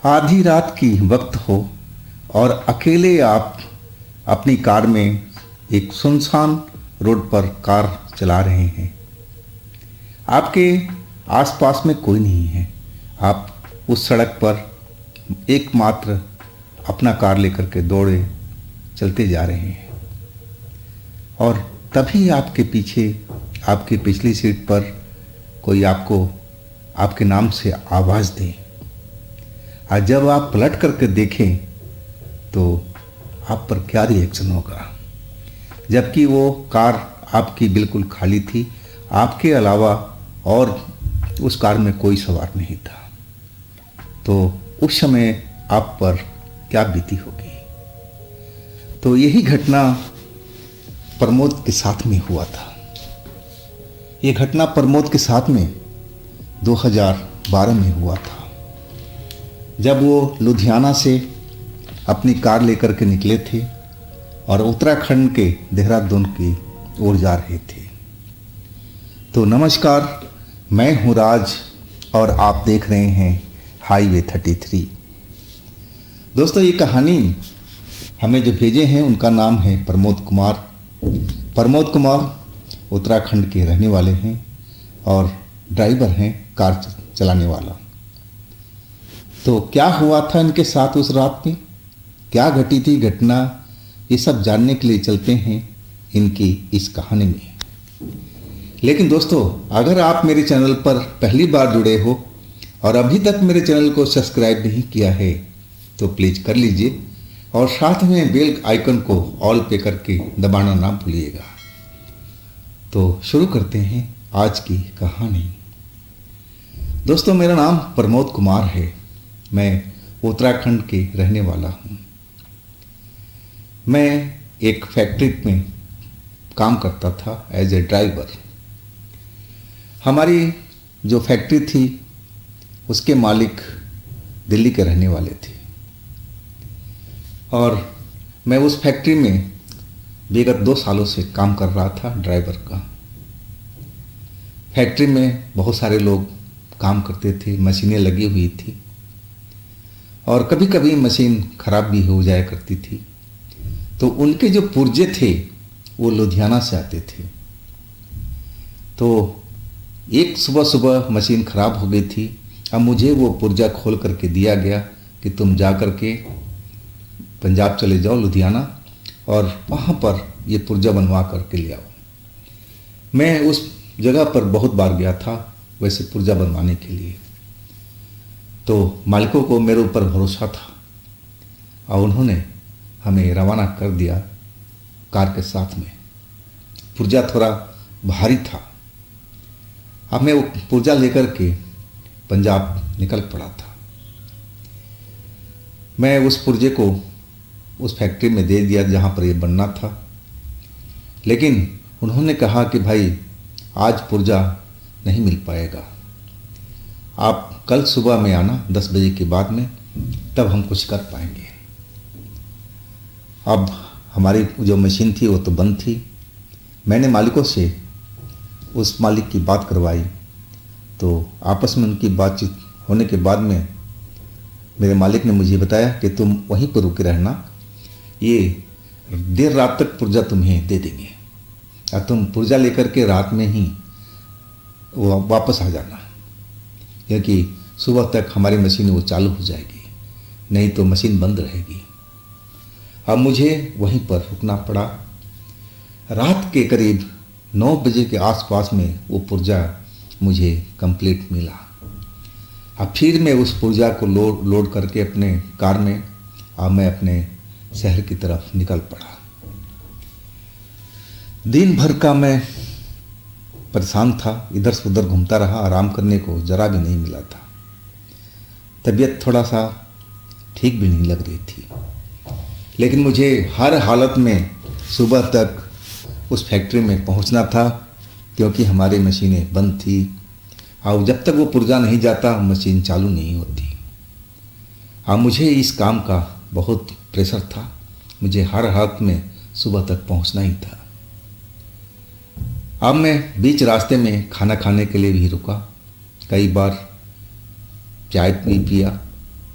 आधी रात की वक्त हो और अकेले आप अपनी कार में एक सुनसान रोड पर कार चला रहे हैं। आपके आसपास में कोई नहीं है। आप उस सड़क पर एकमात्र अपना कार लेकर के दौड़े चलते जा रहे हैं और तभी आपके पीछे आपकी पिछली सीट पर कोई आपको आपके नाम से आवाज़ दे। और जब आप पलट करके देखें तो आप पर क्या रिएक्शन होगा, जबकि वो कार आपकी बिल्कुल खाली थी, आपके अलावा और उस कार में कोई सवार नहीं था। तो उस समय आप पर क्या बीती होगी। तो यही घटना प्रमोद के साथ में हुआ था। ये घटना प्रमोद के साथ में 2012 में हुआ था, जब वो लुधियाना से अपनी कार लेकर के निकले थे और उत्तराखंड के देहरादून की ओर जा रहे थे। तो नमस्कार, मैं हूँ राज और आप देख रहे हैं हाईवे 33। दोस्तों, ये कहानी हमें जो भेजे हैं उनका नाम है प्रमोद कुमार। प्रमोद कुमार उत्तराखंड के रहने वाले हैं और ड्राइवर हैं, कार चलाने वाला। तो क्या हुआ था इनके साथ उस रात में, क्या घटी थी घटना, ये सब जानने के लिए चलते हैं इनकी इस कहानी में। लेकिन दोस्तों, अगर आप मेरे चैनल पर पहली बार जुड़े हो और अभी तक मेरे चैनल को सब्सक्राइब नहीं किया है तो प्लीज़ कर लीजिए और साथ में बेल आइकन को ऑल पे करके दबाना ना भूलिएगा। तो शुरू करते हैं आज की कहानी। दोस्तों, मेरा नाम प्रमोद कुमार है। मैं उत्तराखंड के रहने वाला हूँ। मैं एक फैक्ट्री में काम करता था एज ए ड्राइवर। हमारी जो फैक्ट्री थी उसके मालिक दिल्ली के रहने वाले थे और मैं उस फैक्ट्री में विगत 2 सालों से काम कर रहा था ड्राइवर का। फैक्ट्री में बहुत सारे लोग काम करते थे, मशीनें लगी हुई थी और कभी कभी मशीन खराब भी हो जाया करती थी। तो उनके जो पुर्जे थे वो लुधियाना से आते थे। तो एक सुबह सुबह मशीन खराब हो गई थी। अब मुझे वो पुर्जा खोल करके दिया गया कि तुम जा कर के पंजाब चले जाओ, लुधियाना, और वहाँ पर ये पुर्जा बनवा करके ले आओ। मैं उस जगह पर बहुत बार गया था वैसे पुर्जा बनवाने के लिए। तो मालिकों को मेरे ऊपर भरोसा था और उन्होंने हमें रवाना कर दिया कार के साथ में। पुर्जा थोड़ा भारी था। अब मैं वो पुर्जा लेकर के पंजाब निकल पड़ा था। मैं उस पुर्जे को उस फैक्ट्री में दे दिया जहाँ पर ये बनना था, लेकिन उन्होंने कहा कि भाई आज पुर्जा नहीं मिल पाएगा, आप कल सुबह में आना 10 बजे के बाद में, तब हम कुछ कर पाएंगे। अब हमारी जो मशीन थी वो तो बंद थी। मैंने मालिकों से उस मालिक की बात करवाई। तो आपस में उनकी बातचीत होने के बाद में मेरे मालिक ने मुझे बताया कि तुम वहीं पर रुके रहना, ये देर रात तक पुर्जा तुम्हें दे देंगे और तुम पुर्जा लेकर के रात में ही वो वापस आ जाना, क्योंकि सुबह तक हमारी मशीन वो चालू हो जाएगी, नहीं तो मशीन बंद रहेगी। अब मुझे वहीं पर रुकना पड़ा। रात के करीब 9 बजे के आसपास में वो पुर्जा मुझे कंप्लीट मिला। अब फिर मैं उस पुर्जा को लोड करके अपने कार में अब मैं अपने शहर की तरफ निकल पड़ा। दिन भर का मैं परेशान था, इधर से उधर घूमता रहा, आराम करने को जरा भी नहीं मिला था। तबीयत थोड़ा सा ठीक भी नहीं लग रही थी, लेकिन मुझे हर हालत में सुबह तक उस फैक्ट्री में पहुंचना था, क्योंकि हमारी मशीनें बंद थी और जब तक वो पुर्जा नहीं जाता मशीन चालू नहीं होती। अब मुझे इस काम का बहुत प्रेशर था, मुझे हर हालत में सुबह तक पहुंचना ही था। अब मैं बीच रास्ते में खाना खाने के लिए भी रुका, कई बार चाय भी पिया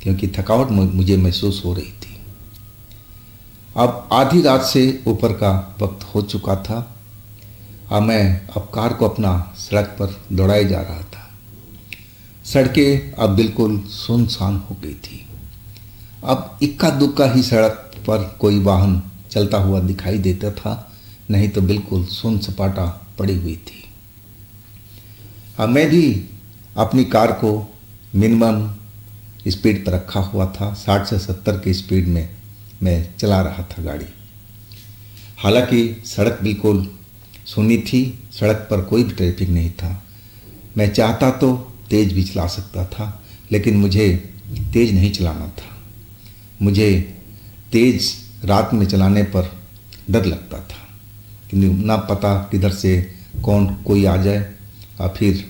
क्योंकि थकावट मुझे महसूस हो रही थी। अब आधी रात से ऊपर का वक्त हो चुका था और मैं अब कार को अपना सड़क पर दौड़ाए जा रहा था। सड़कें अब बिल्कुल सुनसान हो गई थी। अब इक्का दुक्का ही सड़क पर कोई वाहन चलता हुआ दिखाई देता था, नहीं तो बिल्कुल सुन सपाटा पड़ी हुई थी। अब मैं भी अपनी कार को मिनिमम स्पीड पर रखा हुआ था। 60 से 70 की स्पीड में मैं चला रहा था गाड़ी। हालांकि सड़क बिल्कुल सुनी थी, सड़क पर कोई भी ट्रैफिक नहीं था। मैं चाहता तो तेज़ भी चला सकता था, लेकिन मुझे तेज़ नहीं चलाना था। मुझे तेज़ रात में चलाने पर डर लगता था, क्योंकि ना पता किधर से कोई आ जाए और फिर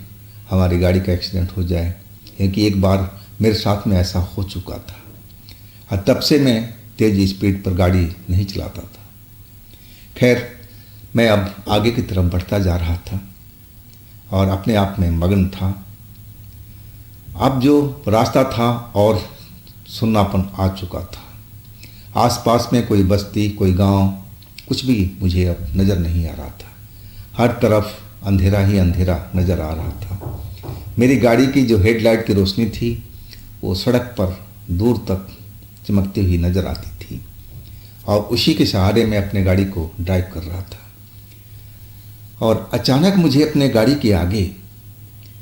हमारी गाड़ी का एक्सीडेंट हो जाए, क्योंकि एक बार मेरे साथ में ऐसा हो चुका था। और तब से मैं तेज़ स्पीड पर गाड़ी नहीं चलाता था। खैर, मैं अब आगे की तरफ बढ़ता जा रहा था और अपने आप में मगन था। अब जो रास्ता था और सुन्नापन आ चुका था। आसपास में कोई बस्ती, कोई गांव, कुछ भी मुझे अब नज़र नहीं आ रहा था। हर तरफ अंधेरा ही अंधेरा नज़र आ रहा था। मेरी गाड़ी की जो हेडलाइट की रोशनी थी वो सड़क पर दूर तक चमकती हुई नज़र आती थी और उसी के सहारे मैं अपने गाड़ी को ड्राइव कर रहा था। और अचानक मुझे अपने गाड़ी के आगे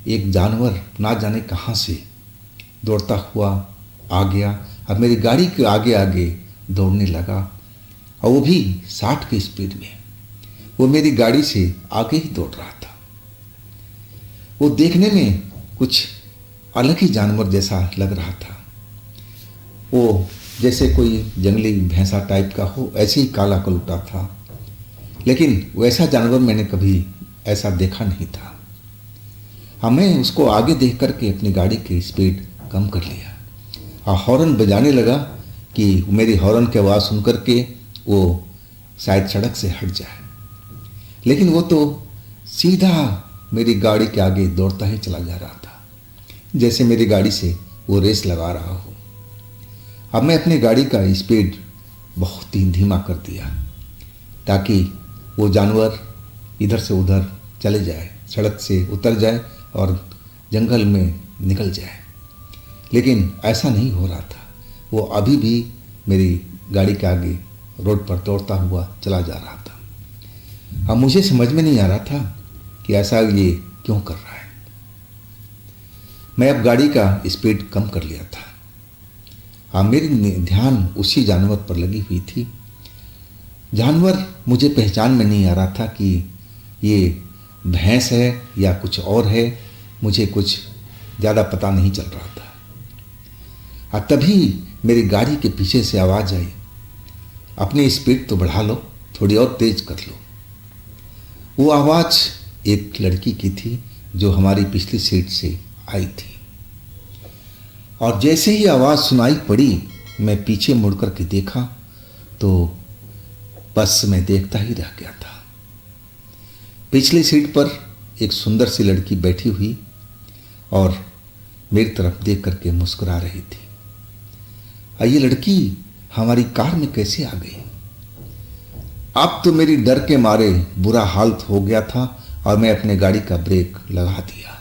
एक जानवर ना जाने कहाँ से दौड़ता हुआ आ गया और मेरी गाड़ी के आगे आगे दौड़ने लगा, और वो भी 60 की स्पीड में। वो मेरी गाड़ी से आगे ही दौड़ रहा था। वो देखने में कुछ अलग ही जानवर जैसा लग रहा था। वो जैसे कोई जंगली भैंसा टाइप का हो, ऐसे ही काला कलूटा था, लेकिन वैसा जानवर मैंने कभी ऐसा देखा नहीं था। हमें उसको आगे देख करके अपनी गाड़ी की स्पीड कम कर लिया और हॉर्न बजाने लगा कि मेरी हॉर्न की आवाज़ सुन करके वो शायद सड़क से हट जाए, लेकिन वो तो सीधा मेरी गाड़ी के आगे दौड़ता ही चला जा रहा था, जैसे मेरी गाड़ी से वो रेस लगा रहा हो। अब मैं अपनी गाड़ी का स्पीड बहुत ही धीमा कर दिया ताकि वो जानवर इधर से उधर चले जाए, सड़क से उतर जाए और जंगल में निकल जाए, लेकिन ऐसा नहीं हो रहा था। वो अभी भी मेरी गाड़ी के आगे रोड पर दौड़ता हुआ चला जा रहा था। अब मुझे समझ में नहीं आ रहा था कि ऐसा ये क्यों कर रहा है। मैं अब गाड़ी का स्पीड कम कर लिया था। अब मेरी ध्यान उसी जानवर पर लगी हुई थी। जानवर मुझे पहचान में नहीं आ रहा था कि ये भैंस है या कुछ और है, मुझे कुछ ज़्यादा पता नहीं चल रहा था। और तभी मेरी गाड़ी के पीछे से आवाज़ आई, अपनी स्पीड तो बढ़ा लो, थोड़ी और तेज कर लो। वो आवाज़ एक लड़की की थी जो हमारी पिछली सीट से आई थी। और जैसे ही आवाज़ सुनाई पड़ी, मैं पीछे मुड़ कर के देखा तो बस मैं देखता ही रह गया था। पिछली सीट पर एक सुंदर सी लड़की बैठी हुई और मेरी तरफ देख करके मुस्कुरा रही थी। और ये लड़की हमारी कार में कैसे आ गई? अब तो मेरी डर के मारे बुरा हाल हो गया था और मैं अपने गाड़ी का ब्रेक लगा दिया।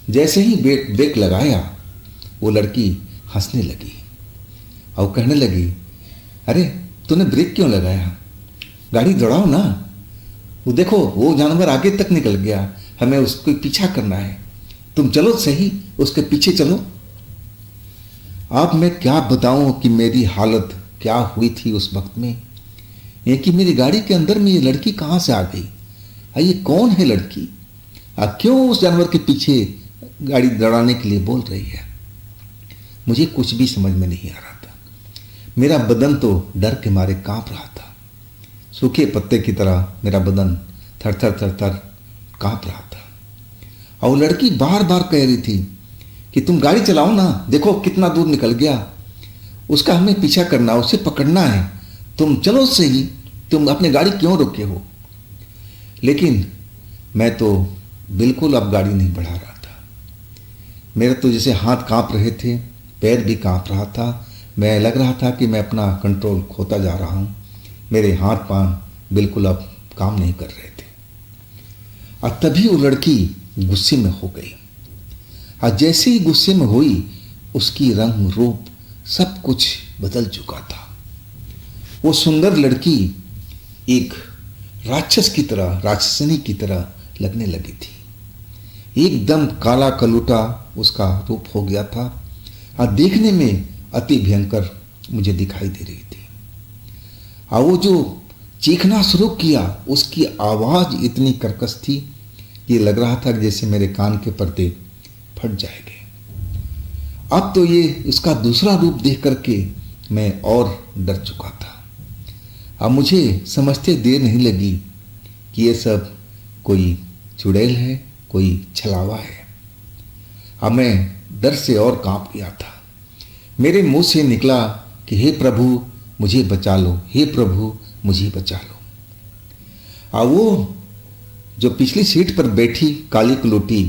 जैसे ही ब्रेक लगाया, वो लड़की हंसने लगी और कहने लगी, अरे तूने ब्रेक क्यों लगाया? गाड़ी दौड़ाओ ना। वो देखो, वो जानवर आगे तक निकल गया, हमें उसको पीछा करना है, तुम चलो सही, उसके पीछे चलो। अब मैं क्या बताऊं कि मेरी हालत क्या हुई थी उस वक्त में। ये कि मेरी गाड़ी के अंदर में ये लड़की कहाँ से आ गई? ये कौन है लड़की? क्यों उस जानवर के पीछे गाड़ी दौड़ाने के लिए बोल रही है? मुझे कुछ भी समझ में नहीं आ रहा था। मेरा बदन तो डर के मारे कांप रहा था। सूखे पत्ते की तरह मेरा बदन थर थर थर थर कांप रहा था। और लड़की बार बार कह रही थी कि तुम गाड़ी चलाओ ना, देखो कितना दूर निकल गया, उसका हमें पीछा करना, उसे पकड़ना है, तुम चलो सही, तुम अपनी गाड़ी क्यों रोके हो? लेकिन मैं तो बिल्कुल अब गाड़ी नहीं बढ़ा रहा था। मेरे तो जैसे हाथ कांप रहे थे पैर भी कांप रहा था। मैं लग रहा था कि मैं अपना कंट्रोल खोता जा रहा हूँ। मेरे हाथ पांव बिल्कुल अब काम नहीं कर रहे थे। और तभी वो लड़की गुस्से में हो गई। और जैसे ही गुस्से में हुई, उसकी रंग रूप सब कुछ बदल चुका था। वो सुंदर लड़की एक राक्षस की तरह, राक्षसनी की तरह लगने लगी थी। एकदम काला कलूटा उसका रूप हो गया था और देखने में अति भयंकर मुझे दिखाई दे रही थी। और वो जो चीखना शुरू किया, उसकी आवाज़ इतनी कर्कश थी कि लग रहा था कि जैसे मेरे कान के पर्दे फट जाएंगे। अब तो ये इसका दूसरा रूप देख करके मैं और डर चुका था। अब मुझे समझते देर नहीं लगी कि ये सब कोई चुड़ैल है, कोई छलावा है। अब मैं डर से और कांप गया था। मेरे मुंह से निकला कि हे प्रभु मुझे बचा लो, हे प्रभु मुझे बचा लो। और वो जो पिछली सीट पर बैठी काली कलूटी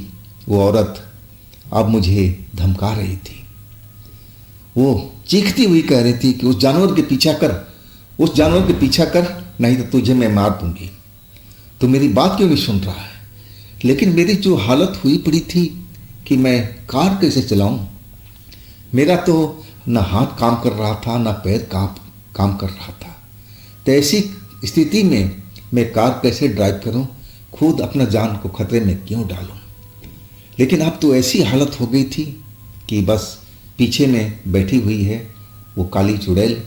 वो औरत अब मुझे धमका रही थी। वो चीखती हुई कह रही थी कि उस जानवर के पीछा कर, उस जानवर के पीछा कर, नहीं तो तुझे मैं मार दूंगी। तो मेरी बात क्यों नहीं सुन रहा है? लेकिन मेरी जो हालत हुई पड़ी थी कि मैं कार कैसे चलाऊं। मेरा तो न हाथ काम कर रहा था, न पैर काम कर रहा था। तो ऐसी स्थिति में मैं कार कैसे ड्राइव करूं, खुद अपना जान को खतरे में क्यों डालूं। लेकिन अब तो ऐसी हालत हो गई थी कि बस पीछे में बैठी हुई है वो काली चुड़ैल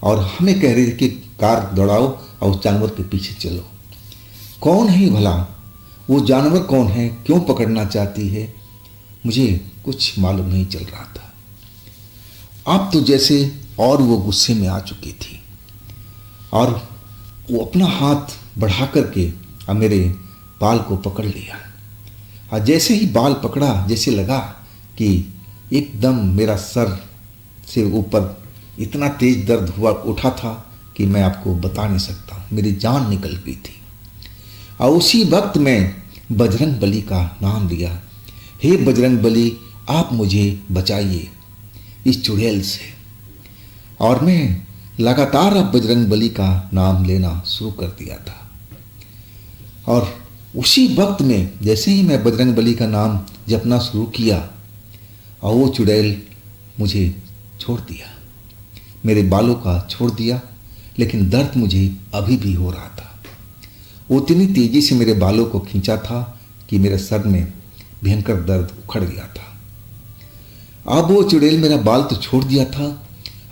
और हमें कह रही थी कि कार दौड़ाओ और उस जानवर के पीछे चलो। कौन है भला वो जानवर, कौन है, क्यों पकड़ना चाहती है, मुझे कुछ मालूम नहीं चल रहा था। अब तो जैसे और वो गुस्से में आ चुकी थी और वो अपना हाथ बढ़ा करके अब मेरे बाल को पकड़ लिया। और जैसे ही बाल पकड़ा, जैसे लगा कि एकदम मेरा सर से ऊपर इतना तेज दर्द हुआ उठा था कि मैं आपको बता नहीं सकता। मेरी जान निकल गई थी। और उसी वक्त मैं बजरंग बली का नाम लिया, हे बजरंग बली आप मुझे बचाइए इस चुड़ैल से। और मैं लगातार अब बजरंग बली का नाम लेना शुरू कर दिया था। और उसी वक्त में जैसे ही मैं बजरंग बली का नाम जपना शुरू किया और वो चुड़ैल मुझे छोड़ दिया, मेरे बालों का छोड़ दिया। लेकिन दर्द मुझे अभी भी हो रहा था। वो इतनी तेजी से मेरे बालों को खींचा था कि मेरे सर में भयंकर दर्द उखड़ गया था। अब वो चुड़ैल मेरा बाल तो छोड़ दिया था,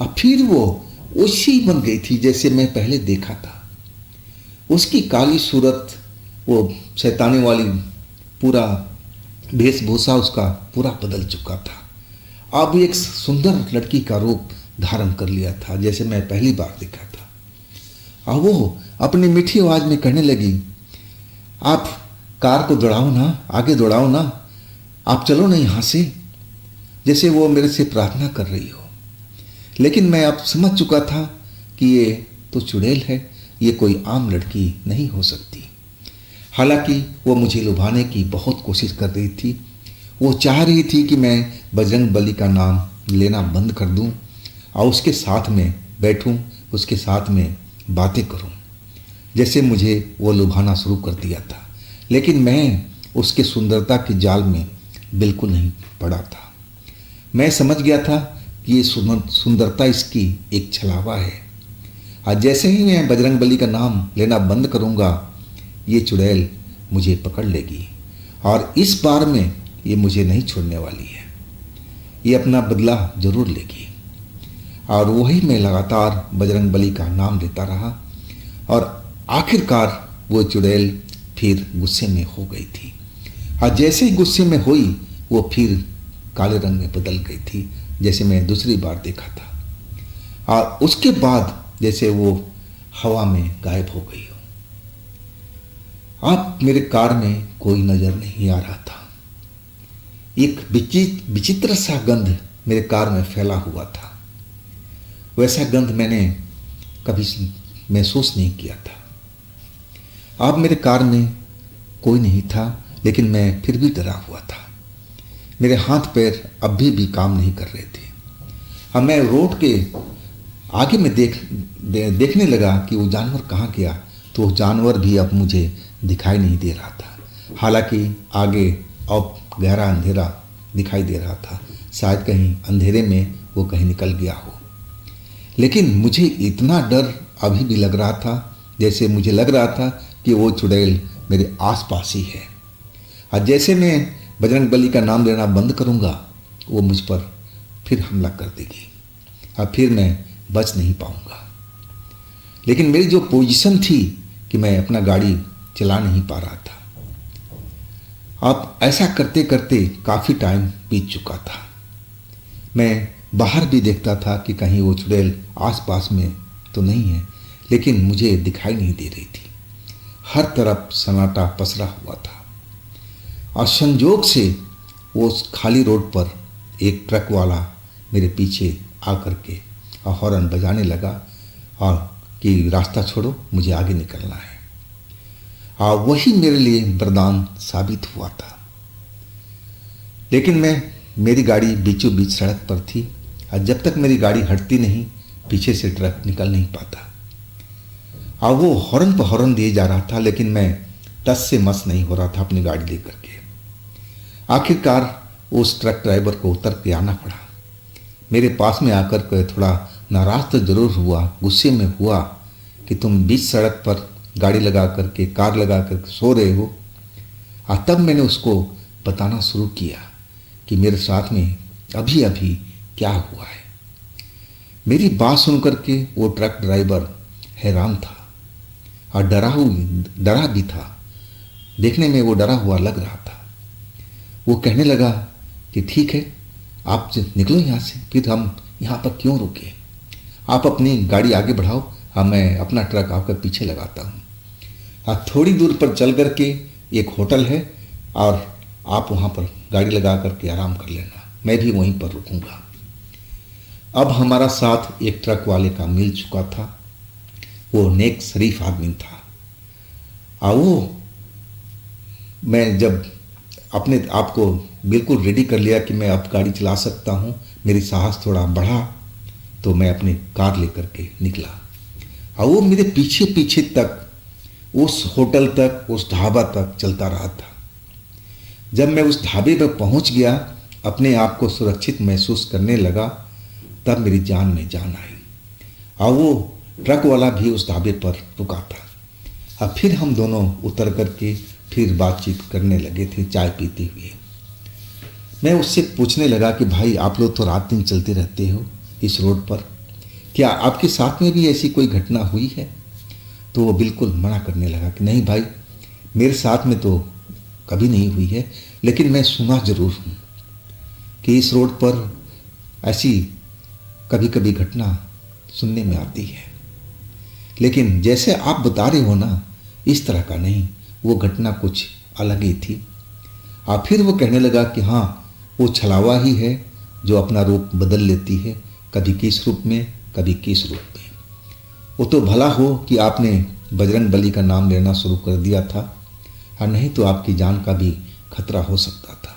अब फिर वो उसी बन गई थी जैसे मैं पहले देखा था। उसकी काली सूरत, वो शैतानी वाली पूरा वेशभूषा उसका पूरा बदल चुका था। अब एक सुंदर लड़की का रूप धारण कर लिया था जैसे मैं पहली बार देखा था। अब वो अपनी मीठी आवाज में कहने लगी, आप कार को दौड़ाओ ना, आगे दौड़ाओ ना, आप चलो ना यहाँ से, जैसे वो मेरे से प्रार्थना कर रही हो। लेकिन मैं अब समझ चुका था कि ये तो चुड़ैल है, ये कोई आम लड़की नहीं हो सकती। हालांकि वो मुझे लुभाने की बहुत कोशिश कर रही थी। वो चाह रही थी कि मैं बजरंग बली का नाम लेना बंद कर दूं और उसके साथ में बैठूं, उसके साथ में बातें करूं, जैसे मुझे वो लुभाना शुरू कर दिया था। लेकिन मैं उसके सुंदरता के जाल में बिल्कुल नहीं पड़ा था। मैं समझ गया था कि ये सुंदरता इसकी एक छलावा है। आज जैसे ही मैं बजरंग बली का नाम लेना बंद करूंगा, ये चुड़ैल मुझे पकड़ लेगी और इस बार में ये मुझे नहीं छोड़ने वाली है। ये अपना बदला जरूर लेगी। और वही मैं लगातार बजरंग बली का नाम लेता रहा और आखिरकार वो चुड़ैल फिर गुस्से में हो गई थी। और जैसे ही गुस्से में हुई वो फिर काले रंग में बदल गई थी जैसे मैं दूसरी बार देखा था। और उसके बाद जैसे वो हवा में गायब हो गई हो। अब मेरे कार में कोई नजर नहीं आ रहा था। एक विचित्र सा गंध मेरे कार में फैला हुआ था। वैसा गंध मैंने कभी महसूस नहीं किया था। अब मेरे कार में कोई नहीं था, लेकिन मैं फिर भी डरा हुआ था। मेरे हाथ पैर अब भी काम नहीं कर रहे थे। अब मैं रोड के आगे में देखने लगा कि वो जानवर कहाँ गया, तो वो जानवर भी अब मुझे दिखाई नहीं दे रहा था। हालांकि आगे अब गहरा अंधेरा दिखाई दे रहा था, शायद कहीं अंधेरे में वो कहीं निकल गया हो। लेकिन मुझे इतना डर अभी भी लग रहा था, जैसे मुझे लग रहा था कि वो चुड़ैल मेरे आसपास ही है, और जैसे मैं बजरंगबली का नाम लेना बंद करूँगा वो मुझ पर फिर हमला कर देगी और फिर मैं बच नहीं पाऊँगा। लेकिन मेरी जो पोजीशन थी कि मैं अपना गाड़ी चला नहीं पा रहा था। अब ऐसा करते करते काफ़ी टाइम बीत चुका था। मैं बाहर भी देखता था कि कहीं वो चुड़ैल आसपास में तो नहीं है, लेकिन मुझे दिखाई नहीं दे रही थी। हर तरफ सन्नाटा पसरा हुआ था और संजोग से वो उस खाली रोड पर एक ट्रक वाला मेरे पीछे आकर के और हॉर्न बजाने लगा और कि रास्ता छोड़ो, मुझे आगे निकलना है। और वही मेरे लिए वरदान साबित हुआ था। लेकिन मेरी गाड़ी बीचों बीच सड़क पर थी और जब तक मेरी गाड़ी हटती नहीं पीछे से ट्रक निकल नहीं पाता। और वो हॉर्न पर हॉर्न दिए जा रहा था, लेकिन मैं टस से मस नहीं हो रहा था अपनी गाड़ी लेकर के। आखिरकार उस ट्रक ड्राइवर को उतर के आना पड़ा। मेरे पास में आकर के थोड़ा नाराज तो जरूर हुआ, गुस्से में हुआ कि तुम बीच सड़क पर गाड़ी लगा करके, कार लगा करके सो रहे हो। और तब मैंने उसको बताना शुरू किया कि मेरे साथ में अभी अभी क्या हुआ है। मेरी बात सुन करके वो ट्रक ड्राइवर हैरान था और डरा भी था। देखने में वो डरा हुआ लग रहा था। वो कहने लगा कि ठीक है, आप निकलो यहाँ से, फिर हम यहाँ पर क्यों रुके, आप अपनी गाड़ी आगे बढ़ाओ और मैं अपना ट्रक आपके पीछे लगाता हूँ। और थोड़ी दूर पर चल करके एक होटल है और आप वहाँ पर गाड़ी लगा करके आराम कर लेना, मैं भी वहीं पर रुकूंगा। अब हमारा साथ एक ट्रक वाले का मिल चुका था। वो नेक शरीफ आदमी था। और वो मैं जब अपने आप को बिल्कुल रेडी कर लिया कि मैं अब गाड़ी चला सकता हूँ, मेरी साहस थोड़ा बढ़ा, तो मैं अपनी कार लेकर के निकला। और वो मेरे पीछे पीछे तक उस होटल तक, उस ढाबा तक चलता रहा था। जब मैं उस ढाबे पर पहुँच गया, अपने आप को सुरक्षित महसूस करने लगा, तब मेरी जान में जान आई। और वो ट्रक वाला भी उस ढाबे पर रुका था। अब फिर हम दोनों उतर करके फिर बातचीत करने लगे थे, चाय पीते हुए। मैं उससे पूछने लगा कि भाई आप लोग तो रात दिन चलते रहते हो इस रोड पर, क्या आपके साथ में भी ऐसी कोई घटना हुई है? तो वो बिल्कुल मना करने लगा कि नहीं भाई, मेरे साथ में तो कभी नहीं हुई है, लेकिन मैं सुना ज़रूर हूँ कि इस रोड पर ऐसी कभी कभी घटना सुनने में आती है, लेकिन जैसे आप बता रहे हो ना, इस तरह का नहीं, वो घटना कुछ अलग ही थी। और फिर वो कहने लगा कि हाँ, वो छलावा ही है जो अपना रूप बदल लेती है, कभी किस रूप में, कभी किस रूप में। वो तो भला हो कि आपने बजरंगबली का नाम लेना शुरू कर दिया था, और नहीं तो आपकी जान का भी खतरा हो सकता था।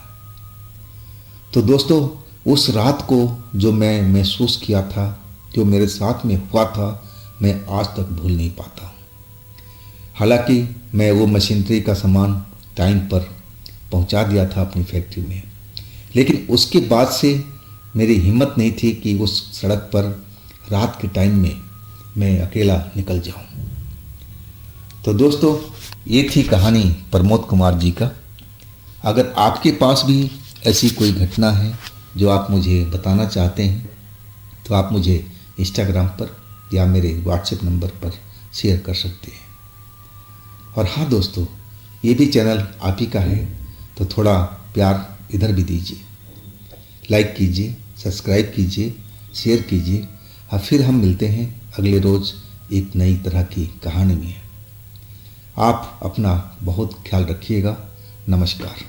तो दोस्तों, उस रात को जो मैं महसूस किया था, जो मेरे साथ में हुआ था, मैं आज तक भूल नहीं पाता हूँ। हालांकि मैं वो मशीनरी का सामान टाइम पर पहुंचा दिया था अपनी फैक्ट्री में, लेकिन उसके बाद से मेरी हिम्मत नहीं थी कि उस सड़क पर रात के टाइम में मैं अकेला निकल जाऊं। तो दोस्तों, ये थी कहानी प्रमोद कुमार जी का। अगर आपके पास भी ऐसी कोई घटना है जो आप मुझे बताना चाहते हैं, तो आप मुझे इंस्टाग्राम पर या मेरे व्हाट्सएप नंबर पर शेयर कर सकते हैं। और हाँ दोस्तों, ये भी चैनल आप ही का है, तो थोड़ा प्यार इधर भी दीजिए, लाइक कीजिए, सब्सक्राइब कीजिए, शेयर कीजिए। और फिर हम मिलते हैं अगले रोज़ एक नई तरह की कहानी में। आप अपना बहुत ख्याल रखिएगा। नमस्कार।